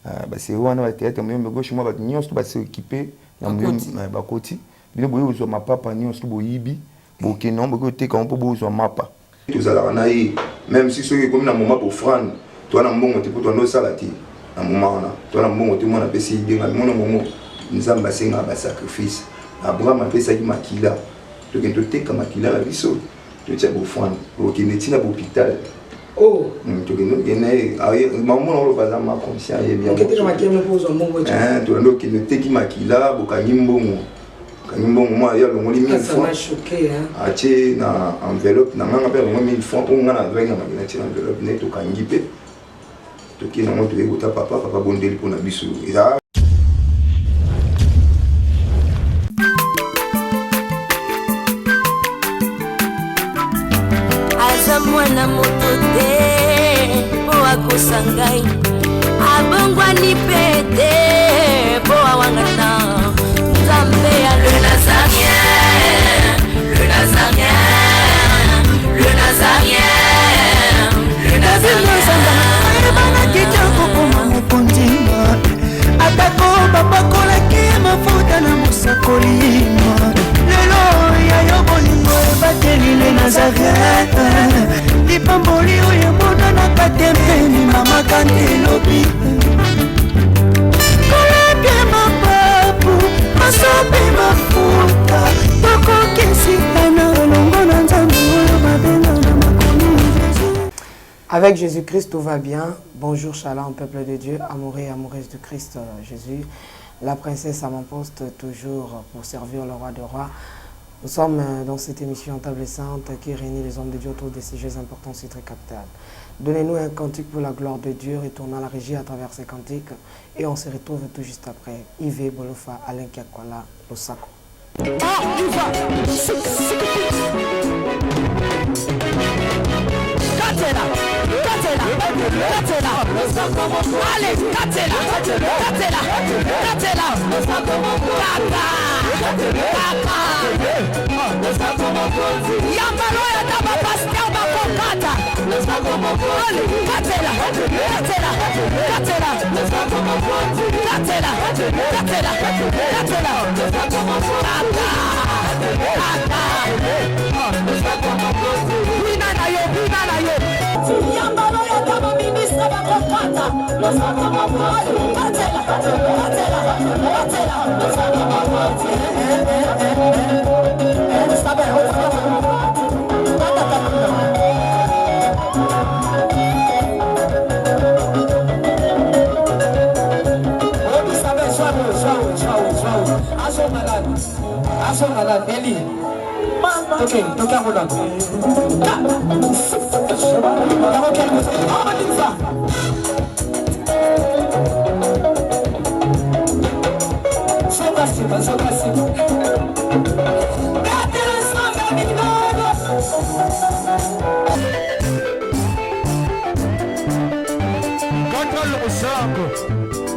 ba série wana ba théâtre moyembe gauche moi ba nyonso ba se équiper na moyembe ba koti bino boyo zo mapapa nyonso boyibi bokeno boko te ka mpo bozo mapa tozala na ye même si soki comme na moment pour frane toi na mbongo te pour no salati na moment na toi na mbongo te mona pesi benga mona momo nzamba senga ba sacrifice Abraham a pesa ki makila to kento te ka makila la biso to tia bo frane bo kinetina bo hôpital. Oh, tu connais, maman on le bazar ma conscient et bien. Qu'est-ce que tu me poses en bon mot? Tu vois donc il était qui maquilla, bokanyimbo, kanyimbo moi il y a le moli 1000 francs. Ça m'a choqué hein. Acheté na enveloppe, na nganga père 1000 francs, on a avec na magazine enveloppe net au kangipe. To qui na moto ego ta papa bondeli pour na biso. Mwana moto te po akosangai abongwa ni pete po awangana Nzambe ya le Nazarien, le Nazarien, le Nazarien, le Nazarien. Bana kitoko koma mokondima atako bapakola ki mafuta na musakolima lelo ya yobolingo bateli le Nazarien. Pamboli oyo mona na katempeni mama kantelobi koleke mapapu masopi mafuta tokokisitana longo na nzambe oyo babenga na makomi Jésus. Avec Jésus-Christ tout va bien. Bonjour shalom peuple de Dieu, amoureux et amoureuses de Christ Jésus. La princesse à mon poste toujours pour servir le roi de rois. Nous sommes dans cette émission Table Sainte qui réunit les hommes de Dieu autour de sujets importants et très capitales. Donnez-nous un cantique pour la gloire de Dieu, retournons à la régie à travers ces cantiques et on se retrouve tout juste après. Yves Bolofa, Alain Kiakwala, Losako.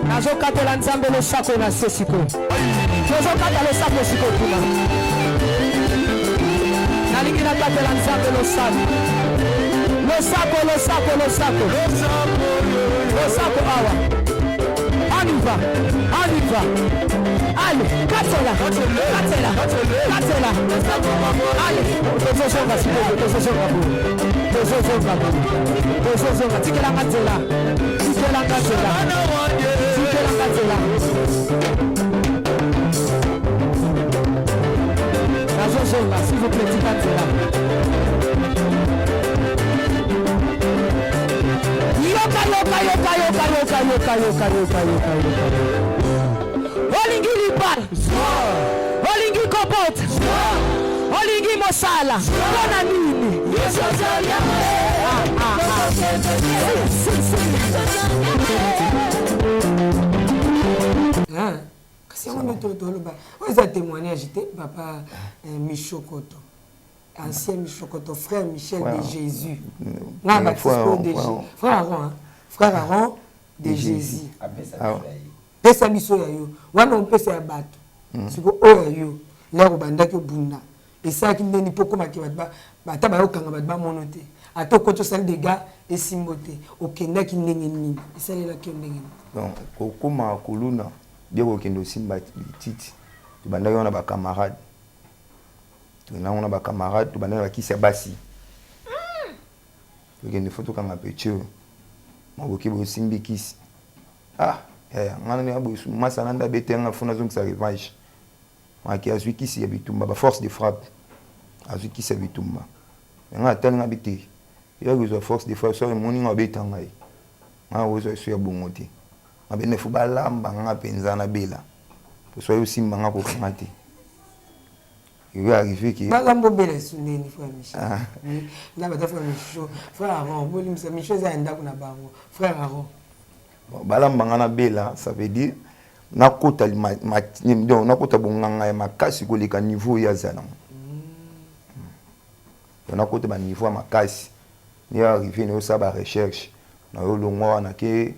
Nazokatela nzambe losako na sesiko. Nazokatela losako siko kuna. Nalingi nakatela nzambe losako. Losako awa. Aniva. Allez, katela. Allez, tozosonga siko, tozosonga. Tikela katela. S'il vous plaît, Olingi libar, Olingi kopot, Olingi mosala, kona nini? Kasi on a témoigné, j'étais papa Michokoto, ancien Michokoto, frère Michel de Jésus. Frère Aaron de Jésus. Pesa biso ya yo, wana on pesa ya bato. Siko o ya yo, lero bandaki bunda. Et ça qui ndeni poko maki batba, bata ba okanga batba monote. ata ko to sal des gars et simboté okenda ki ndenge nini esalela ki ndenge donc kokoma kuluna bien kokendo simba titi tubanda yona ba camarade tuna ba camarade tubanda ba kisa basi kokende photo kanga pecho maboki bo simbi kisi ngana ne abo masana nda betenga funa zongi sa revanche maki azwi kisi ya bitumba ba force de frappe azwi kisi ya bitumba nga tanga biti ya gozo force de frappe so moni nga betanga yi nga wozo so ya bongote ngabene fu balamba nga penza na bela po so yo simba nga ko kamati il va arriver qui balambo bela suneni frère Michel na bata frère Michel frère Aaron boli msa Michel za ndako na bango frère Aaron balamba nga na bela ça veut dire nakota donc nakota bonganga ya makasi koleka niveau ya zana nakota ba niveau ya makasi ni arrivé ne ça ba recherche na yo longwa na ke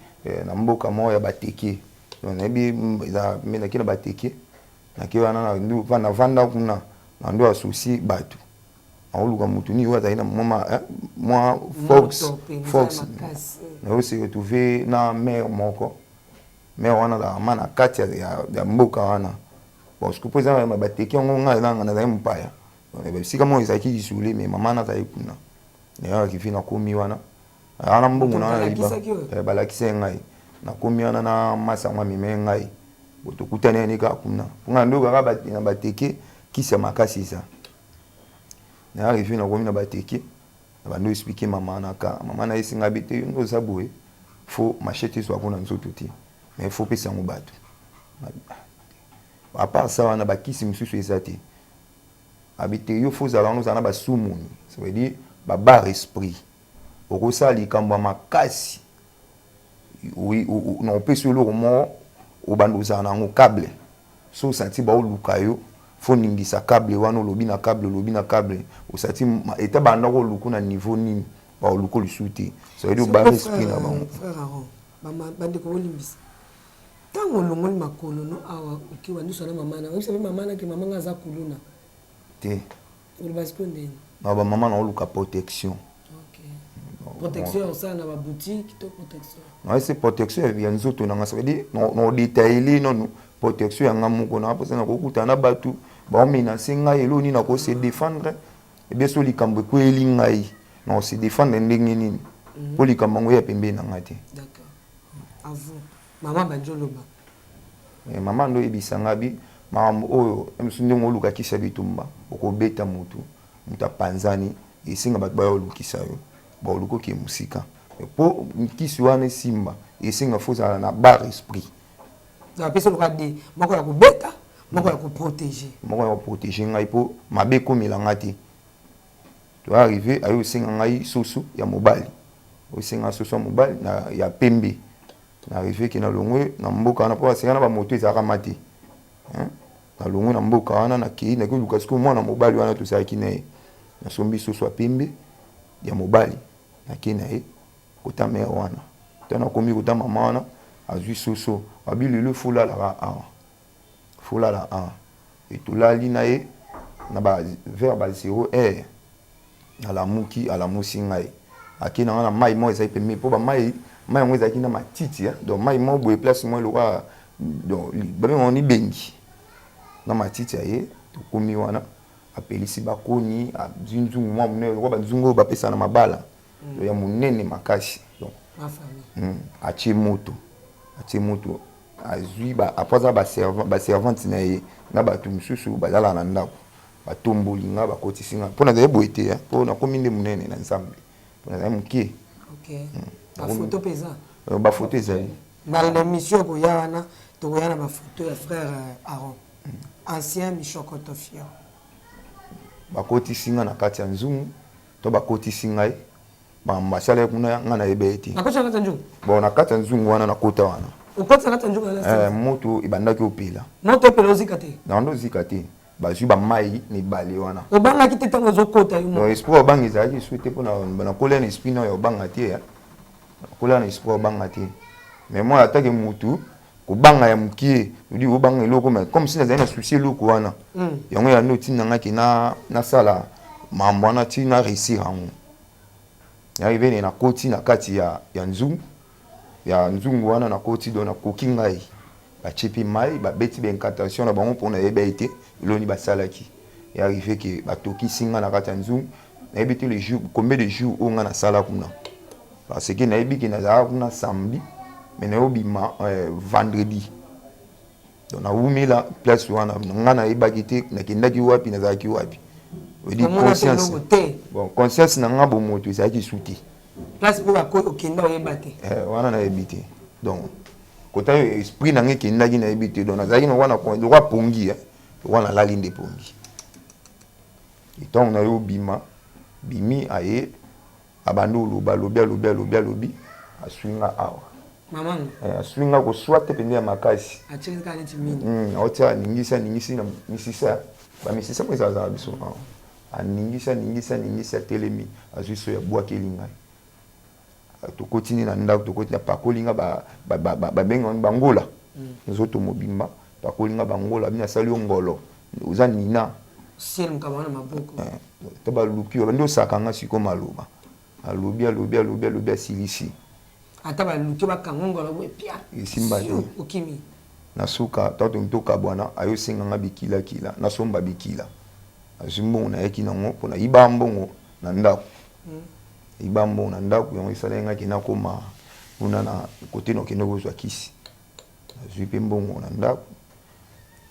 na mboka mo ya bateke donc nebi za mena kina bateke na ke wana na ndu vana vanda kuna na ndo associé batu auluka mutu ni waza ina mama moi Fox na yo se retrouver na mère moko mais wana la mana kati ya mboka wana parce que pour exemple bateki ngonga na za mpaya donc sika mo izaki isule mais mama na za ikuna ya kifina komi wana ana mbongo na liba balakise ngai na komi wana na masa mwa mime ngai botokutana ni ka kuna nga ndo ka na bateki kisa makasi ça na arrivé na komi na bateki na bando expliquer mama na isinga bite ndo zaboué faut machete soit kuna nzoto ti mais il faut pesa mo bato à part ça on a bakisi msusu ezati habité yo faut za nous ana ba sumuni ça veut dire ba bar esprit okosa likambo makasi oui non peut sur le moment au bando za na ngo câble so senti ba oluka yo faut ningisa câble wana lobi na câble osati eta banda ko luku na niveau nini ba oluko lisuti ça veut dire ba esprit na bango frère Aaron bande ko limbisa tango longoli makolo no awa ukiwa ndiso na mama na wewe mama na ke mama ngaza kuluna te uli basponde na ba mama na oluka protection protection ça na ba boutique to protection non c'est protection ya nzoto na ngasa veut dire no détailler non protection ya ngamuko na posa na kokuta na batu ba omina singa elo ni na ko se défendre et bien so likambo ko elingai non se défendre ndenge nini po likambo ngo ya pembe na ngati d'accord à vous maman banjoloba mama ndo ebisanga bi mama oyo emsunde ngoluka kisa bitumba okobeta mutu mutapanzani isinga bat bayo lukisa yo ba oluko ki musika po kisi wana simba isinga foza na bar esprit za pesa lokade moko ya kubeta moko ya kuprotéger ngai po mabe ko milangati to arriver ayo singa ngai soso ya mobali o singa soso mobali na ya pembe na arrivé ki na longwe na mboka na po singa na ba moto ezaka mati na longwe na mboka wana na ki na ko luka siko mwana mobali wana to sa ki na sombi soso ya pembe ya mobali na ki na kota mère wana tana komi kota mama wana azui soso abili le fula la et tout là lina na ba vers ba 0 r na la muki ala musingai akina wana mai mo ezai pe mi po ba mai ngo ezaki na matiti donc mai mo boye place mo lo wa donc ba me ni bengi na matiti aye to komi wana apelisi bakoni azinzungu mo mne ko ba nzungu ba pesa na mabala ya munene makasi donc ma famille atie moto azui ba apoza ba servante na ye na batu mususu bazala na ndako batomboli nga bakotisinga pona za eboete pona kominde munene na nzambe pona za mukie OK ba photo pesa ba photo ezali dans l'émission koyana to koyana ba photo ya frère Aaron ancien Michel Kotofia bakotisinga na kati ya nzungu to bakotisinga ba masala kuna ngana ebeti nakota kata nzungu bon na kati ya nzungu wana na kota wana ukota kata nzungu na moto ibandaki opela moto pela ozikate na ndo zikate bazwi ba mai ni bale wana obanga kitetango zokota yo no espoir bangi zaki souhaiter pona na kola na esprit na yo banga tie kola na espoir banga tie mais moi attaque mutu ko banga ya mukie udi o banga eloko mais comme si na zana souci eloko wana yango ya noti na ngaki na sala mambo na ti na réussir en arrivé na koti na kati ya nzungu wana na koti do na koki ngai ba chipi mai ba beti ba incantation na bango pour na yeba été iloni ba salaki et arrivé que ba toki singa na kati ya nzungu na yebiti les jours combien de jours on a na sala kuna parce que na yebi que na za kuna samedi mais na obima vendredi donc na umila place wana ngana yeba kite na kindaki wapi na za ki wapi oui conscience bon conscience na ngabo moto ça qui souti place pour ko kenda yebate wana na yebite donc kota esprit na ngeke ndaki na yebite donc nazaki na wana ko droit pongi wana la ligne de pongi et donc na yo bima bimi aye abando lobi aswinga awa maman aswinga ko swate pende ya makasi acheka ni timini ota ningisa na misisa ba misisa mo za biso ningisa telemi azuso ya bwa kelinga to continue na ndako to continue pa kolinga ba benga bangola nzoto mobimba pa kolinga bangola bina sali ngolo uza nina sel mkabana maboko to ba lupio bando sakanga siko maloba alobi asilisi ata ba lupio ba kangongolo we pia isimba yo okimi nasuka tato ntoka bwana ayo senganga bikila nasomba bikila azimbo na yaki nango pona ibambongo na ndako ibambongo na ndako yango isalenga kina koma una na côté no kino kozwa kisi azupe mbongo na ndako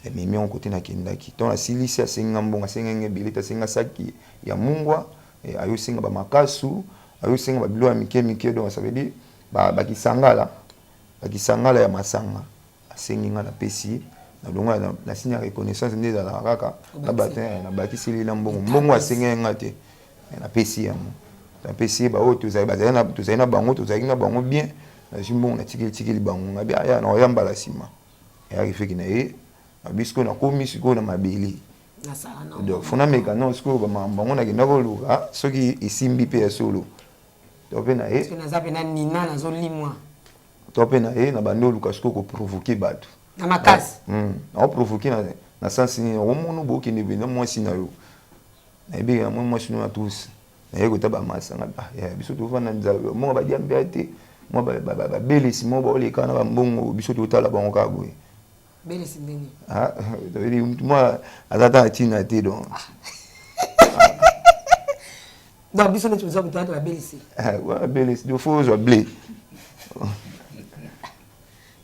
et mimi on côté na kindaki ton asilisi asenga mbongo asenga bilita senga saki ya mungwa et ayo senga ba makasu ayo senga ba bilo ya mike donc ça veut dire ba kisangala ya masanga asenga na pesi na donga na signe ya reconnaissance ndeza la kaka na batin na bakisili na mbongo asenga ngate na pesi ya mo na pesi ba o tuzai na bango bien na jimbo na tikeli bango ngabi aya na oyamba la sima ya rifeki na e abisko na komi siko na mabeli na sala na donc fona meka non siko ba bango na kenda ko luka soki isimbi pe solo to pe na e na zape na nina na zo limwa to pe na e na bando luka siko ko provoquer batu na makasi na provoquer na sens ni o mono bo ki ne be na mo sina yo na be na mo sino na tous na yeko taba masanga ya biso to vana nzalo mo ba diambe ate mo ba belisi mo ba ole kana ba mbongo biso to tala bango ka boye belisi ndeni to ili mtuma azata tina te donc donc biso ne tuzo mtata ba belisi wa belisi do faut zo blé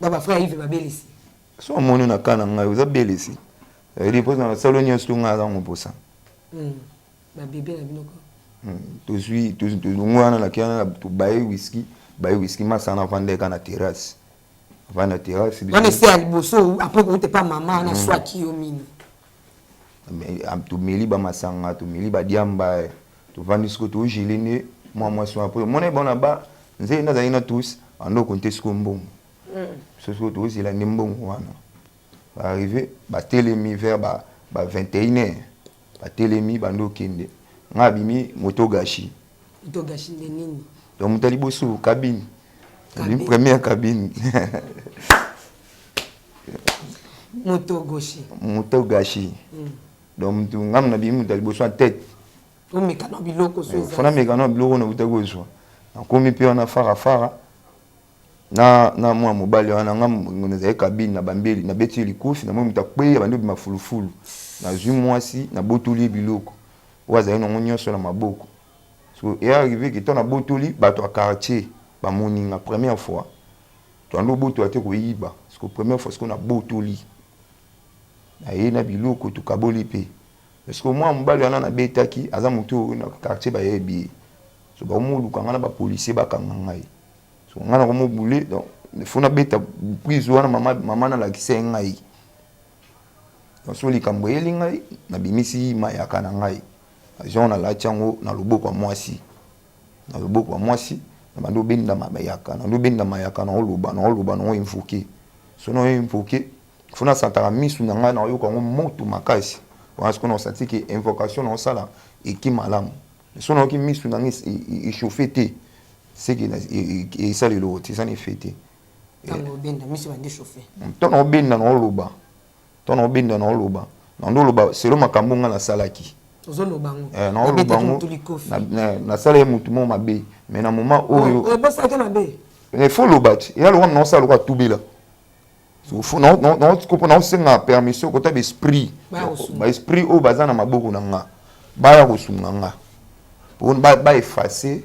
donc ba frère Yves ba belisi so moni na kana ngai uza belisi ili pose na salon nyo stunga za ngoposa ba bébé na binoko to ngwana la kiana to baye whisky masana vande kana terrasse vana terrasse on essaie à liboso après on te pas maman na swaki yo mini mais to meli ba masanga to meli ba diamba to vandi sko to gelene moi so après mon bona ba nze na zaina tous ando konte sko mbongo so to zila mbongo wana ba arriver ba telemi vers ba 21h ba telemi bando kende ngabimi motogashi de nini donc mutali bosu cabine première cabine motogashi donc mutu ngam na bimu mutali bosu en tête o mekano biloko so fona mekano biloko na butagozo na komi pe na fara na mwa mobali wana ngam ngoneza cabine na bambeli na beti likufi na mwa mutakwe bando bimafulufulu na zwi mwasi na botuli biloko waza ino nyonso na maboko so et arrivé que ton abotoli bato a quartier ba moninga première fois to ando boto ate ko yiba parce que première fois ce qu'on a botoli na yena biloko to kaboli pe parce que moi mbali wana na betaki aza mutu na quartier ba yebi so ba mulu kangana ba policier ba kangangai so ngana ko mo bule donc fona beta prise wana mama na la kisengai donc so likambo yelingai na bimisi mayaka na ngai Jean na la chango na loboko mwasi na bando benda mabayaka na ndo benda mayaka na oloba no invoquer sono invoquer fona santara misu na nga na yo ko moto makasi parce qu'on a senti que invocation na sala et qui malamu sono ki misu na ngi chauffete c'est que ça le lot ça ne fêté tango benda misu bande chauffer tono benda na oloba na ndo loba selon makambo nga na salaki Tozono bango. Non le bango. Na sala mutu mo mabe. Mais na moment oyo. Oh, pas ça que mabe. Il faut le battre. Il y a le non ça le quoi tout bela. So non non senga permission ko ta esprit. Ba esprit o bazana maboko na nga. Ba ya ko sunga nga. Pour ba effacer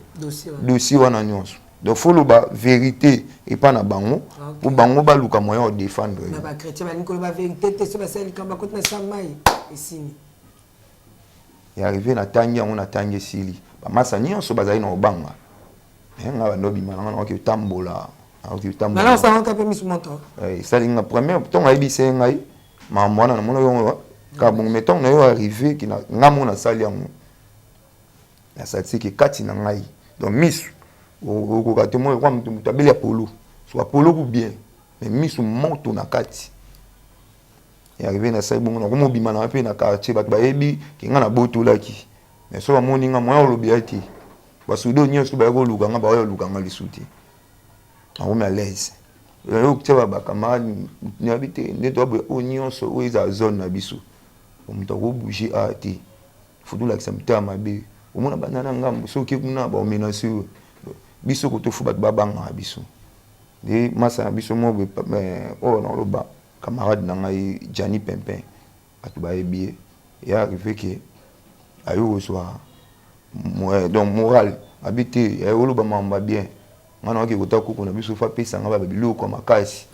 dossier wana nyonso. Donc faut le ba vérité et pas na bango. Pour bango ba luka moyen de défendre. Na ba chrétien ba nikolo ba vérité te so ba sel kamba kota na samai esini. Et arrivé na tangi on a tangi sili. Ba masa nyonso bazali na obanga. Nga ba nobi malanga na ke tambola. Maintenant ça rentre un peu mis montant. Ça l'inga première temps a ebisé ngai ma mwana na mono ka bon mettons na yo arrivé ki na ngamona sali yango. Ya sati ki kati na ngai. Donc misu o ka temo kwa mtu tabeli ya polo. Soit polo ou bien mais misu monto na kati. Et arrivé na sali bon na ko bima na pe na quartier ba ebi ki nga na botola ki. Mais so ba moni nga moya lobi ati. Ba sudo nyonso ba ko luka nga ba yo luka nga lisuti. On est à l'aise. Le tu vas camarade ni habiter ne doit pas oignon sur où ils a zone na biso. On me doit bouger à ti. Faut donc l'accepter à ma bé. Au moins banana ngam so ki kuna ba menacer biso ko to fu ba banga biso. De masa biso mo oh non le ba camarade na ngai Jani Pimpin atu ba ebie et arrivé que ayo soir donc moral habiter et olo ba mamba bien. Ngana ke kota ko na biso fa pesa nga ba bilo ko makasi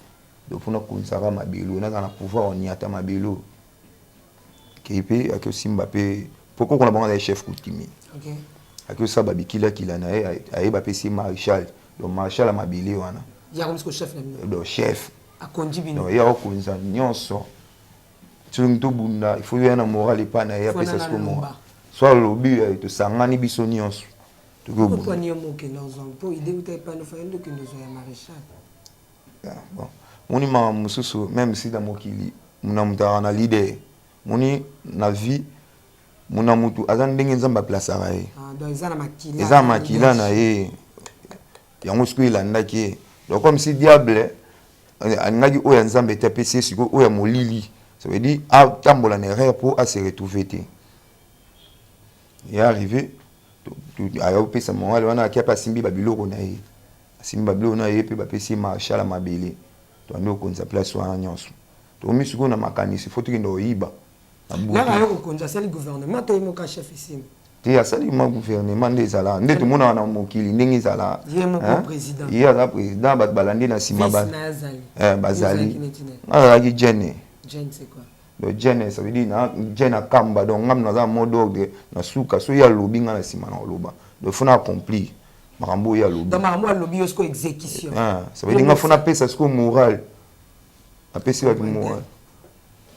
do funa ko nsaka mabelo na kana pouvoir on yata mabelo kepe akyo simba pe poko ko na banga chef coutumier. OK akyo sa babikila kila na e ba pesi marshal do marshal mabile wana ya comme ce chef na do chef akondi bino ya ko nza nyonso tsunto bunda il faut yana moral pa na ya pesa sko mo soit lobi to sangani biso nyonso. Pourquoi n'y a pas pour idée où tu pas nous faire que nous soyons maréchal. Bon, on y m'a mususu même si dans mon kili, mon amutara na leader, mon y na vie, mon amutu azan dengen zamba place arae. Ah, donc ils ont makila. Ils ont makila na ye. Yango sku ilanda ki. Donc comme si diable, anagi oya nzamba etapesi siko oya molili. Ça veut dire a tambola na erreur pour à se retrouver. Et arrivé ayo pesa moral wana kia pa simbi babiloko na ye simbi babiloko na ye pe ba pesi marshal mabele to ando konza place wana nyonso to misuko na makanisi faut que ndo yiba là ayo konza sali gouvernement to yimo ka chef ici te asali ma gouvernement ndezala ndeto mona na mokili ndenge zala yemo président ya la président bat balandi na sima ba bazali ala ki jene c'est quoi le gène ça veut dire na gène kamba donc ngam na za mode ordre na suka so ya lobi nga na sima na loba donc faut na accomplir makambo ya lobi donc makambo ya lobi yosko exécution ça veut dire nga faut na pesa sko moral a pesa la moral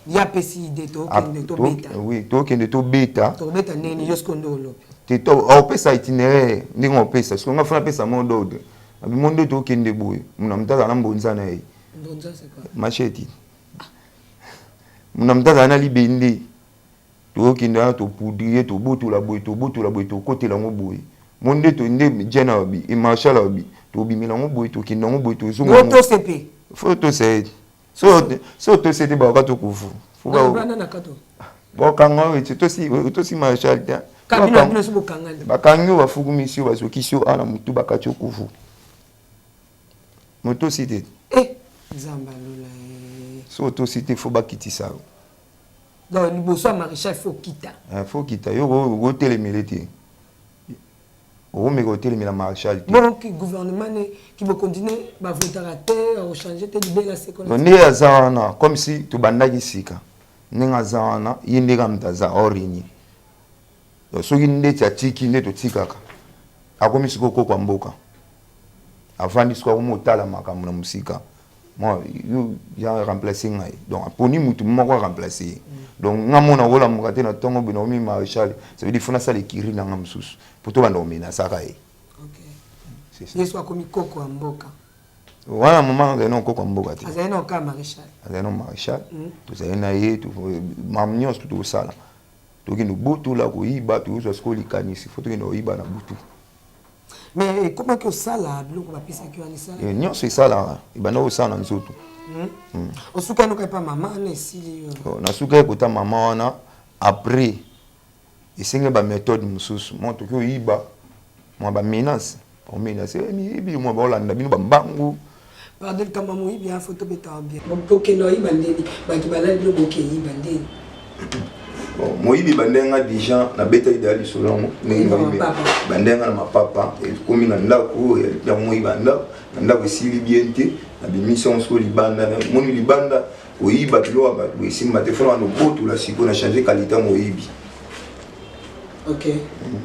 ya pesi idée to kende to beta oui to kende to beta neni yosko ndo lobi te to au pesa itinéraire ndingo pesa sko nga faut na pesa mode ordre abi monde to kende boy muna mtaza na mbonza na ye mbonza c'est quoi machete muna mtaza na libende to kinda to poudrier to boto la boy to côté la ngoboy monde to nde jena obi e marshal obi to bi mila ngoboy to kinda ngoboy to zo moto CP photo c'est so to c'est ba ka to kufu fuba bana na kato bo kanga we to si marshal ta kabina bino so bokanga ba kangi wa fuku misio ba so kisio ana mutu ba ka to kufu moto cité zamba lula so to cité faut ba kitisa. Donc, le besoin maréchal faut quitter. Il faut quitter. Il faut quitter les militaires. Il faut quitter les maréchal. Donc, le gouvernement qui va continuer à voter à terre, à changer de la sécurité. Donc, nous comme si tu bandes ici. Nous avons il y a des orini. Donc, ceux qui ont des tchiki, des tchikaka. A comme si beaucoup kwamboka. Avant de se faire motala makamuna musika. Moi, j'ai remplacé. Donc, pour nous, tout le monde va remplacer. Donc, nous avons remplacé notre temps de nommé maréchal. Ça veut dire qu'il faut que nous kiri dans le sous. Pour tout le monde, ça va. Ok. C'est ça. Il soit comme Koko Amboka. Ouais, un moment, il y a un Koko Amboka. Il y a un cas maréchal. Il y a un maréchal. Tout ça, il y a un tout mamnios, tout ça. Tout qui nous bout là, qui y bat, tout ça, ce qu'on y canne ici. Il faut que nous y bat dans le mais comment que ça là, bloc on va pisser que on est ça. Non, c'est ça là. Il va nous ça dans nous autres. Au souka nous pas maman ne si. Na souka ko ta maman na après esenga ba méthode mususu mo to ko yiba mo ba menace on menace mi ibi mo ba olanda bino ba mbangu pardon kama mo ibi a photo beta bien mo ke no yiba ndeni ba ki bala bino bo ke yiba ndeni bon mo ibi bandenga déjà na beta idali solongo ne bandenga na mapapa e komi na ndako ya mo iba ndako esili bien te na bimission so libanda mo libanda oyiba bilo ba esimba te fona no botu la siko na changer qualité mo ibi. Ok.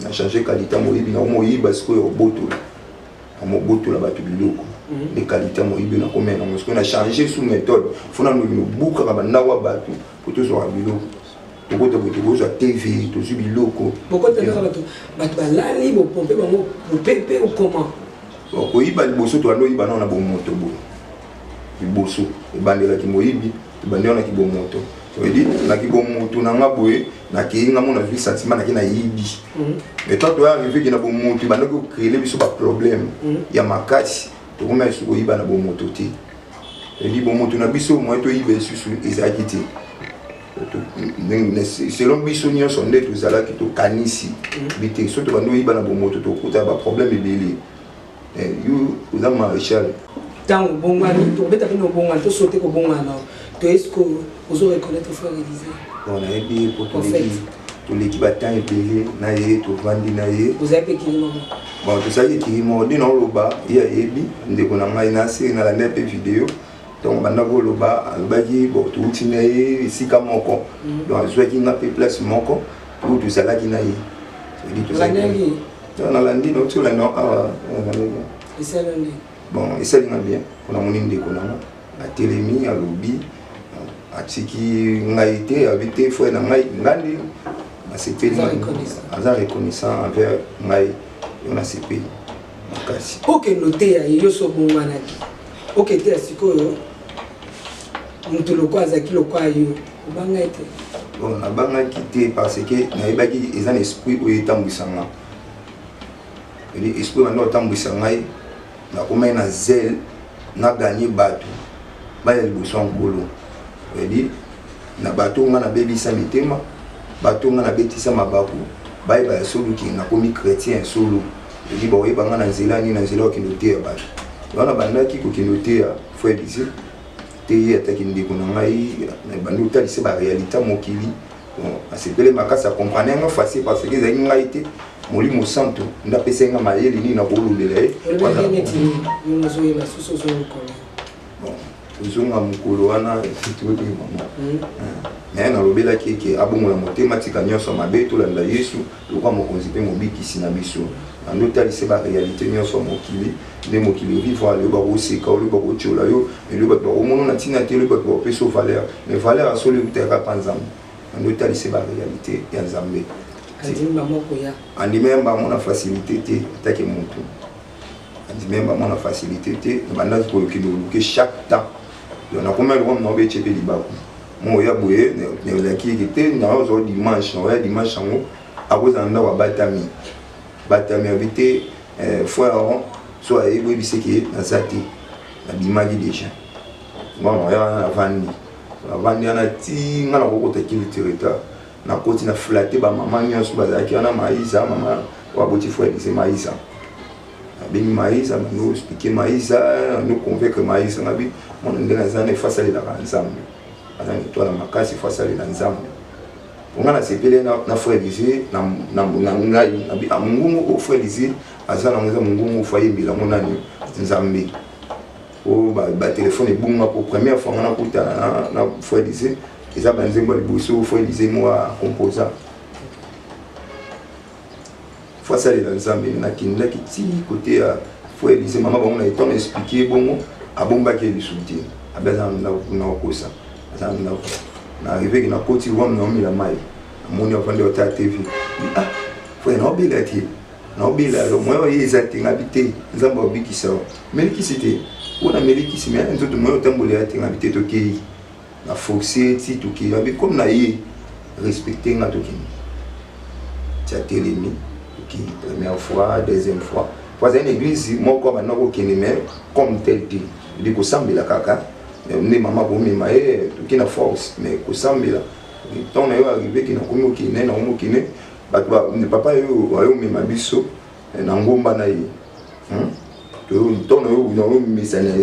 A changé qualité moyibi na moyiba siko yo boto mo boto la batu biloko les qualités moyibi na combien na siko na changé sous méthode fona no buka ba ndawa batu poto zo biloko poko to boto zo TV to zu biloko poko to na batu balali bo pompe bango pepe ou comment ko yiba liboso to ando yiba na bo moto bo liboso e bandela ki moyibi to bandela ki bo moto oui, na ki bon mutu na ngaboye na ki nga mona vi sentiment na ki na yibi mais toi toi arrivé ki na bon mutu ba ndako créer biso ba problème ya makasi to koma su ko yiba na bon mutu ti et dit bon mutu na biso mo to yibe susu ezakiti selon biso nyo sonde to zala ki to kanisi bité so to ba ndo yiba na bon mutu to kuta ba problème ebeli you uzama Richard tant bongani to beta bino bongani to sauter ko bongana to est-ce que vous aurez reconnaître frère Élisée on a aidé pour tout l'équipe batan ebeli na ye to vandi na ye vous avez payé qui bon to ça qui modi na loba ya ebi ndeko na ngai na se na la nepe vidéo donc banda ko loba albaki bo to utina ye sika moko donc azwa ki na pe place moko tout ça là qui na ye dit tout ça na landi no to la no et c'est le bon et ça va bien on a mon ndeko na a telemi a lobi atiki ngaité habité foi na ngai ngandi na sepeli aza reconnaissant envers ngai on a sepeli makasi OK noté ya yo so bongana ki OK te asiko mutu lokwa azaki lokwa yo banga ete bon na banga kité parce que na ebaki ezan esprit o etambwisanga eli esprit na otambwisanga na komai na zel na gagner bato ba ya liboso ngolo eli na bato nga na bebisa mitema bato nga na betisa mabaku ba ya solo ki na komi chrétien solo eli ba oyeba nga na nzela ni na nzela ki noté ya bato wana bandaki ko ki noté ya frère ici te ataki ndeko na ngai na bando talise ba réalité mokili bon asepele makasa comprendre nga facile parce que za ngai te molimo santo nda pesenga mayeli ni na bolobela voilà ni mozo yeba suso zo ko bon uzunga mukolo wana situoti mama mais na lobela keke abongola motema tika nyonso mabe to landa Yesu lokwa mokonzi pe mobikisi na biso ando talise ba réalité nyonso mokili de mokili vivre le ba oseka le ba ochola yo et le ba omono na tina te le ba peso valeur mais valeur a solo uteka panzam ando talise ba réalité ya Nzambe andimemba mona facilité te take mutu andimemba mona facilité te banda ko ki chaque temps on a combien de fois on a chepe libaku mo ya boye ne la ki te na zo dimanche on ya dimanche ngo akozanda wa batami habité fois so ay bo biseki na zati na bimagi déjà bon ya avandi ana ti ngana ko kota kili territoire na koti na flatter ba maman nyonso bazaki na maïsa maman wa boti frère c'est maïsa abimi maïsa nous expliquer maïsa nous convaincre maïsa ngabi mon ndena zane face à la nzambe azani toi la makasi face à la nzambe ngana sepele na frère disé na ngai abi amungu au frère disé azana ngeza mungu faye bila monani nzambe o ba téléphone ebunga pour première fois ngana kuta na frère disé ils ont besoin de bosser faut liser moi composant faut ça les ensemble na kinda ki ti côté faut liser maman bon on a été expliquer bon abomba ke le soutien abeza na kosa ça na arrivé na côté wam na mi la mai mon yo vendre ta TV ah faut na obligati na obila lo moi yezati ngabité nzamba obikisa mais qui c'était on a meliki si mais nzoto moi otambole ati ngabité toki na forcer ti toki avec comme na yi respecter nga toki tu as télémi qui première fois deuxième fois fois une église moi comme na ko kineme comme tel dit dit ko sambela kaka ne mama ko mi maé toki na force mais ko sambela ton na yo arrivé ki na komi okine na omo kine papa ayo mema biso na ngomba na ye to misana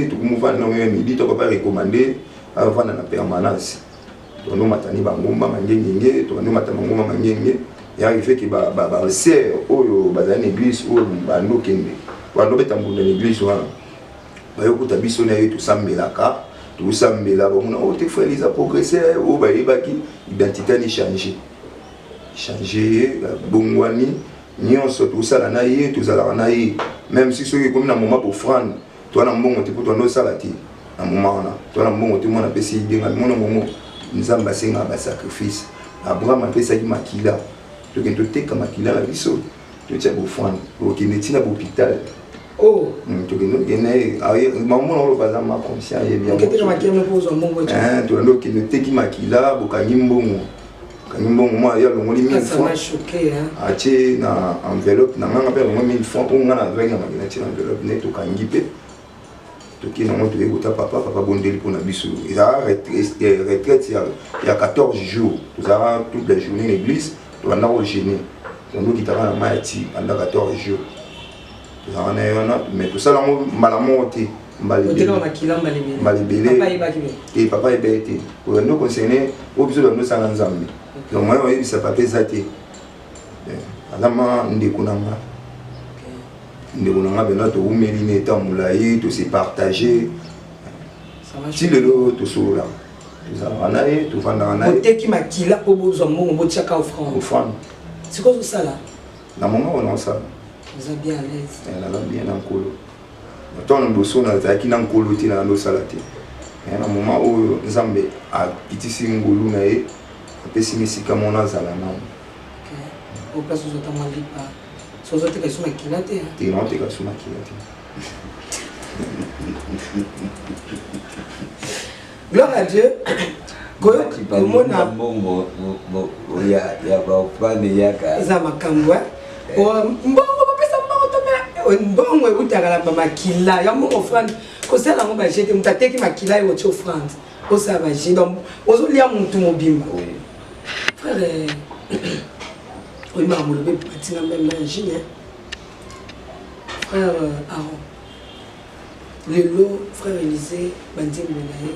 tukumuvana na midi to papa recommander avana na permanence to no matani ba ngomba mangenge to no matama ngomba mangenge ya il fait que ba ser oyo bazana église oyo bando kende bando betambunda l'église wana bayo kuta biso na yo to sambelaka to sambela ba mona o te frère les a progressé o ba ibaki identité ni changer bongwani nyonso tosala na ye tozalaka na ye même si soki ekomi na moment offrande toa na mbongo te mpo toa ndosala te na moment wana toa na mbongo te mwana apesi idenga mona momo nzambe asengaka basacrifice abraham apesaki makila tokende toteka makila na biso totia bofrande okende ntina bohôpital tokende mamona olo baza ma conscient yebiatolanda okende oteki makila bokangi mbongo kanyumbongo moi ya longoli 1000 francs atie na enveloppe na nganga pe longoli 1000 francs on ngana venga magina tie enveloppe ne to kangi pe to ki na moto ekota papa bondeli pona biso eza retraite ya 14 jours tozara toute la journée l'église to na ko gêner donc qui tara na maiti pendant 14 jours tozara na yona mais tout ça lango malamo te et papa ebete pour nous concerner au besoin de nous sans ensemble donc moi oui ça pas pesate alama ndekunanga bena to umeline ta mulayi to se partager si le lot to sola ça wana et to fanda wana oteki makila po bozo mongo botiaka offrande c'est quoi ça là na moment on ça vous êtes bien à l'aise elle a bien en colo ton boso na zaki na nkolo ti na ndosala te na moment oyo nzambe apitisi ngolu na ye apesi misika mona azala nano au place où tu as lipa sozo te ka suma kilate te non te ka suma kilate gloire à Dieu goyo mona mbongo ya ba fane yaka za makambo mbongo mbongo utakala ba makila ya mo offrande ko sala ngo ba jete mutateki makila yo cho offrande ko sa ba jete donc ozo lia muntu mobimba frère oui ma mo le patina même ingénieur frère Aaron le lot frère Élisée bandim benaye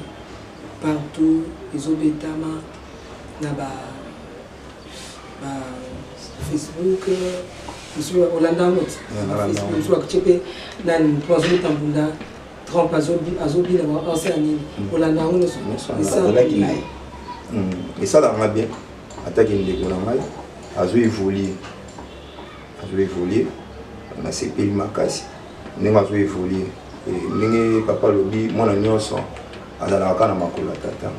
partout les obétama na ba Facebook monsieur Olanda mot monsieur akuchepe nani pozo tambunda trompe azobi na enseigne Olanda on et ça là bien attaquer ndeko na ngai azo évoluer na sepeli makasi ndenge azo évoluer ndenge papa lobi mwana nyonso azalaka na makolo tata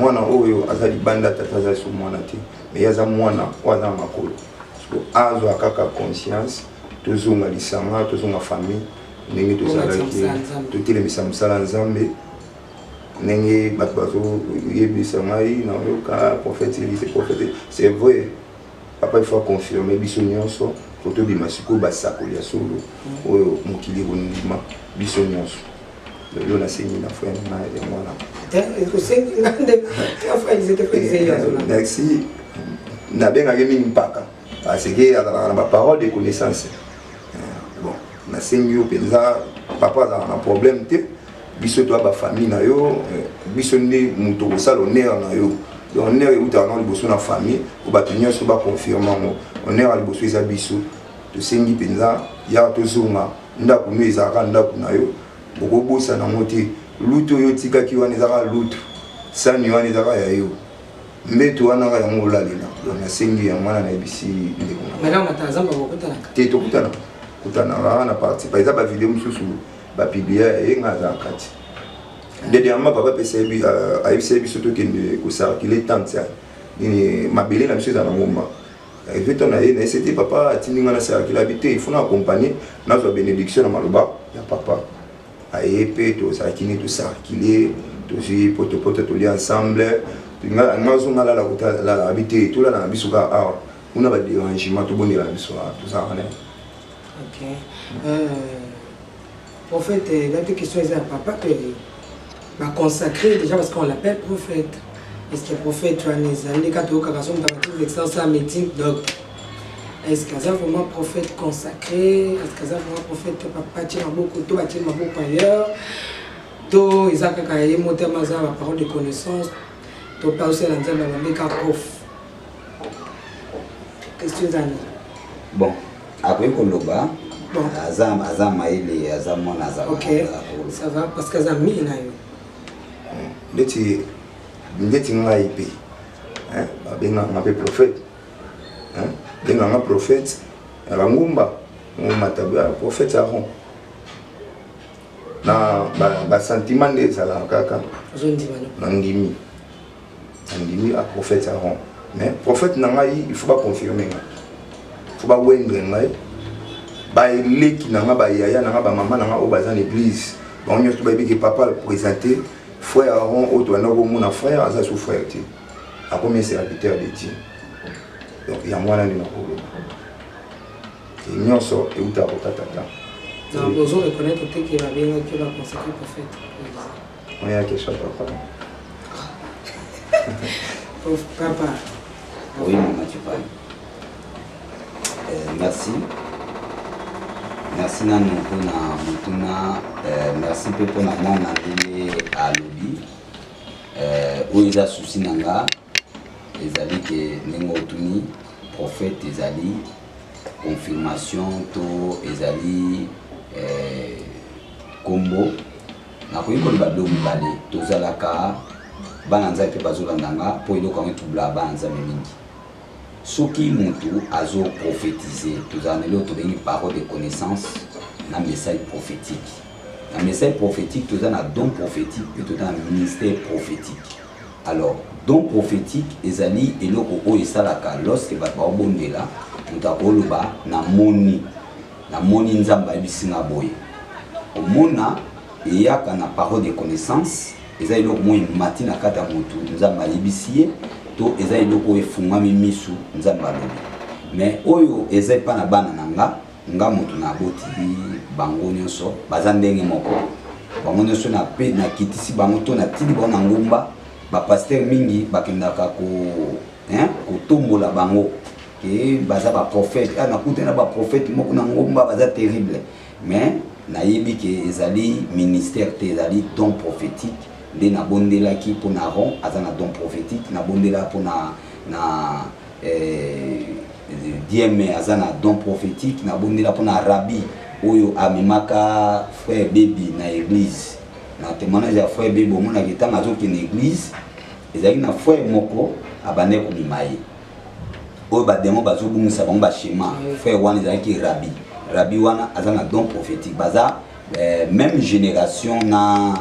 mwana oyo azali banda tata azali so mwana te mais yaza mwana oyo aza na makolo azwa kaka conscience tozonga lisanga tozonga famille ndenge tozalaki totelemisa mosala nzambe ndenge bato bazoyebisa ngai nayoka prophète Élise prophète c'est vrai papa il faut confirmer biso nyonso po tobima sikoyo basakoli ya solo oyo mokili ekondima biso nyonso lelo nasengi na frère na ya mwana merci nabengaki mingi mpaka parce que azalaka na baparole de connaissance bon nasengi yo mpenza papa azalaka na problème te biso toya bafamille na yo biso nde moto kosala honneur na yo honneur eutaka na liboso na famille po bato nyonso baconfirme yango honneur ya liboso eza biso tosengi mpenza ya tozonga ndako no ezalaka ndako na yo okobosa nango te lutu oyo otikaki wana ezalaka lutu sani wana ezalaka ya yo mbeto wana ka yango olalela donc nasengi ya mwana nayebisi ndeko te tokutanaka na participa eza bavideo mosusu bapiblia yenga aza kati dernièrement papa ayebisa biso tokende kosarkile tante nini mabele na biso eza na ngomba veto na ye naesete papa atindi nga na sarkile abi te ifo na accompagne nazwa bénédiction na maloba ya papa aye mpe tozalaki ni tosarkile tozwi potopoto tolia ensemble ngazonga lala kotalala abi te tolala na biso kaka awa kuna badérangement tobondela na biso tozalaka na prophète, la question est à papa que va consacrer déjà parce qu'on l'appelle prophète. est-ce que le prophète tu as des catégories d'excellence à médecine donc est-ce que c'est vraiment prophète consacré est-ce que c'est vraiment prophète papa tient beaucoup tout bâtir beaucoup ailleurs tout ils ont quand même monté ma parole de connaissance tout pas aussi dans le prof question d'année bon après Koloba bon azam maile azam mona azam ok ça va parce que azam mi na yo ndeti ngai pe hein ba benga ngape prophète hein benga nga prophète ngumba ngumatabu prophète Aaron na ba sentiment de sala kaka ngimi a prophète Aaron mais prophète ngai il faut pas confirmer faut pas wendre ngai ba eleki nanga ba yaya nanga ba mama nanga o bazan l'église ba onyo to ba bi que papa le présenter frère Aaron au doit n'avoir mon frère à son frère ti a combien serviteur de Dieu donc il y a moi là nous problème et nous sort et où ta tata non besoin de connaître qu'il va bien que va consacrer prophète on y a quelque chose papa papa oui maman tu parles merci merci nanu mpona mutuna merci mpe mpona mwana ndenge alobi oyo eza susi na nga ezali ke ndenge otuni prophète ezali confirmation to ezali kombo nakoki koloba bilo mibale tozalaka bana nzambe mpe bazolanda nga mpo eloko yango etubula bana nzambe mingi soki mutu azo prophétiser tozala lelo tobengi parole de connaissance na message prophétique na message prophétique toza na don prophétique et toza na ministère prophétique alors don prophétique ezali eloko oyo esalaka lorsque bato baobondela mutu akoloba namoni nzambe ayebisinga boye omona eyaka na parole de connaissance eza eloko moyo emati na kati ya mutu nzambe ayebisi ye to eza eloko efungwami misu nzambe alobi mais oyo eza epa na bana na nga mutu na boti bango nyonso baza ndenge moko bango nyonso na kitisi bango to na tili bango na ngumba bapaster mingi bakendaka kotombola bango ke baza baprophète nakute na baprophète moko na ngumba baza terrible mais nayebi ke ezali ministère te ezali don prophétique nde nabondelaki mpona Aaron aza na don prophétique nabondela mpona na Dieme aza na don prophétique nabondela mpona Rabi oyo amemaka frère Baby na église na témoignage ya frère Baby omonaki ntango azokende église ezalaki na frère moko abande komema ye oyo bademo bazobungisa bango bashema frère wana ezalaki Rabi wana aza na don prophétique baza même génération na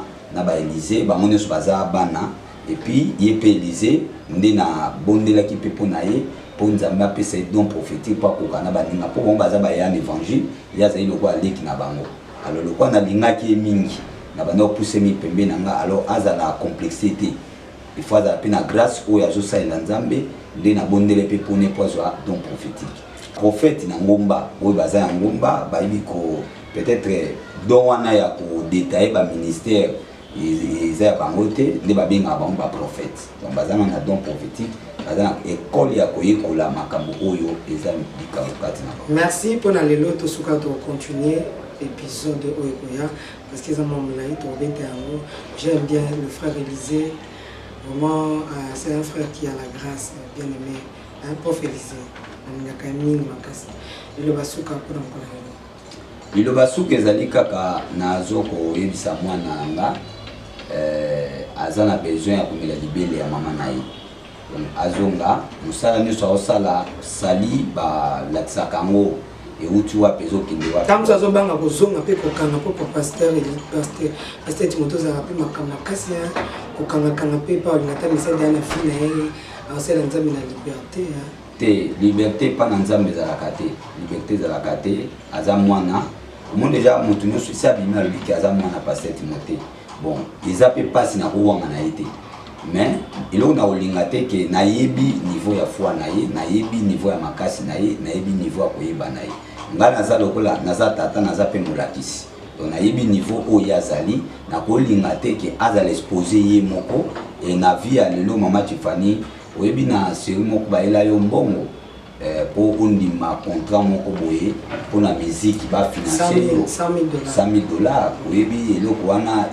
ba Élysée bango nyonso baza bana et puis ye pe Élysée nde na bondelaki mpe mpo na ye mpo nzambe apesa ye don prophétique mpo akoka na baninga mpo bango baza bayana évangile ye azali lokola aleki na bango alors lokola nalingaki ye mingi na banda kopusemi pembe na nga alors azala complexité il faut azala mpe na grâce oyo azosalela nzambe nde nabondele mpe mpona mpo azwa don prophétique prophète na ngomba oyo baza ya ngomba bayebi ko peut-être don wana ya kodetaye baministère eza ya bango te nde babengaka bango baprophète donc baza na don prophétique baza na ekole ya koyekola makambo oyo eza likambo kati na bango. Merci mpona lelo tosuka tocontinue épisode oyo koya parce que eza mwa molai tobeta yango. J'aime bien le frère Élysée vraiment c'est un frère qui a la grâce bien aimé un prof Élysée nalingaka mingi makasi lelo basuka mpona mokolo lelo liloba suka ezali kaka nazo koyebisa mwana nga aza na besoin ya komela libele ya mama na ye azonga mosala nyonso aosala sali balakisaka yango euti wapi ezokende wapi ntango mosu azobanga kozonga mpe kokanga mpo paster timoto ozalaka mpe makambo makasi kokangakanga mpe mpe alinga ta misali ya na fi na ye aosala nzambe na liberté te liberté mpa na nzambe ezalaka te liberté ezalaka te aza mwana omonde deja motu nyonso esi abimi alobiki aza mwana paster timote bon eza mpe mpasi na kowanga na ye te mais eloko na kolinga te ke nayebi niveau ya foi na ye nayebi niveau ya makasi na ye nayebi niveau ya koyeba na ye ngai naza lokola naza tata naza mpe molakisi donc nayebi niveau oyo azali nakolinga te ke azala expose ye moko et na vie à lelo Maman Tiffany oyebi na série moko baela yo mbongo pour ondima contrat moko boye pour la musique ba financer $100,000 oyebi eloko wana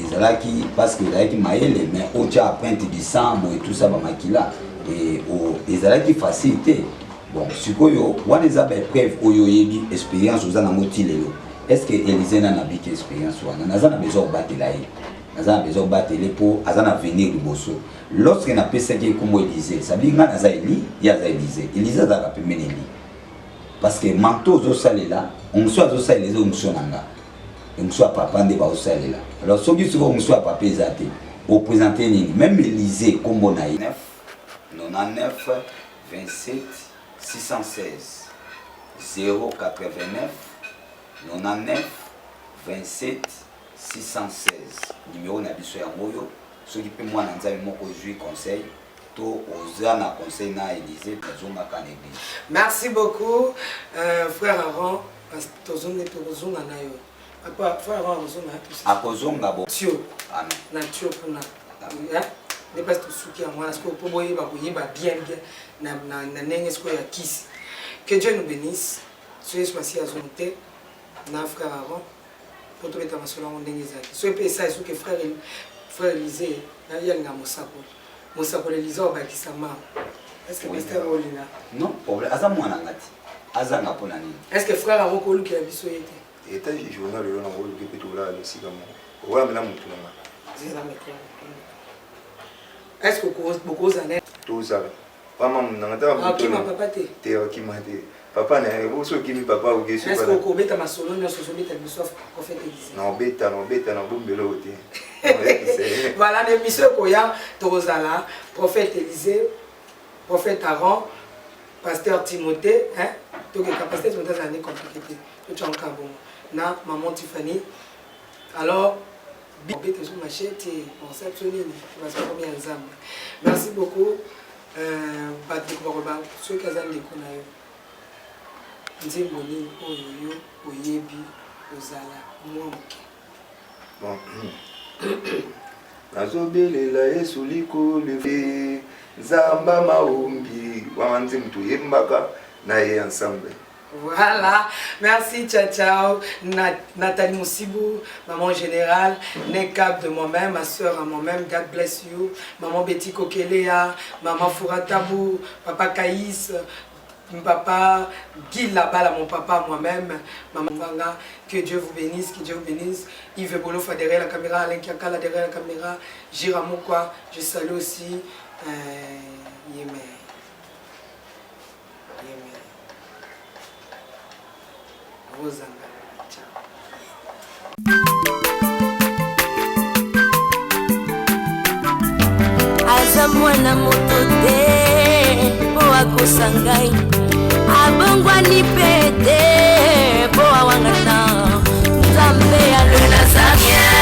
ezalaki parce que ezalaki mayele mais otia apprenti du sambo et tout ça bamakila et ezalaki facilité bon sikoyo wana eza ba preuve oyo yebi expérience oza na motilelo est-ce que Élysée na biki expérience wana naza na besoin batela ye naza na besoin batela pour azana venir liboso lorsque na pesaki comme Élysée ça dit nga naza eli ya za Élysée Élysée za ka pemene li parce que manteau zo salela on soit zo salela on soit nanga on soit papa nde ba salela alors soki soki on soit papa ezate au présenter nini même Élysée comme on a 99 27 616 089 99 27 616 numéro na biso ya moyo soki pe mwana nzambe moko jui conseil to oza na conseil na Élysée tozonga kana église. Merci beaucoup frère Aaron parce que tozonga na yo apa frère Aaron tozonga akozonga bo tio amen na tio kuna ne pas tout souki à moi parce que pour boyer ba bien na ndenge sko ya kisi. Que Dieu nous bénisse. Soyez merci à zonté na frère Aaron pour tout mettre sur la ndenge za. Soyez pe ça que frère Élysée na yanga mosako Élysée ba kisama. Est-ce que Pasteur Olina? Non, problème aza mwana ngati. Aza ngapona nini? Est-ce que frère Aaron ko luki la biso yete? Eta journal le na ko luki pe to la le sikamo. Owa mena mutu na ma. Zela meko. Est-ce que beaucoup d'années tout ça papa m'nangata qui m'a papa te qui m'a dit papa na boso qui mi papa ou que est-ce que ko beta masolo na soso beta biso prophète Élysée non beta na bombelo te voilà l'émission koya tozala prophète Élysée prophète Aaron pasteur Timothée hein donc capacité de monter année compliquée tout en bon na maman Tiffany alors merci beaucoup. Ceux qui bon. Nazobelela Yesu likolo Nzamba maombi wanzi mtu yembaka na ye ensemble. Voilà, merci, ciao ciao. Nathalie Moussibou, maman générale, Nekab de moi-même, ma soeur à moi-même, God bless you. Maman Betty Kokelea, maman Fouratabou, papa Kaïs, papa Guy Labala, mon papa moi-même, maman Vanga, que Dieu vous bénisse, que Dieu vous bénisse. Yves Bolofa derrière la caméra, Alain Kiakala derrière la caméra, Jiramokwa, je salue aussi Yémen. Aza mwana moto te po akosa ngai abongwani pe te po awangana Nzambe alona za bien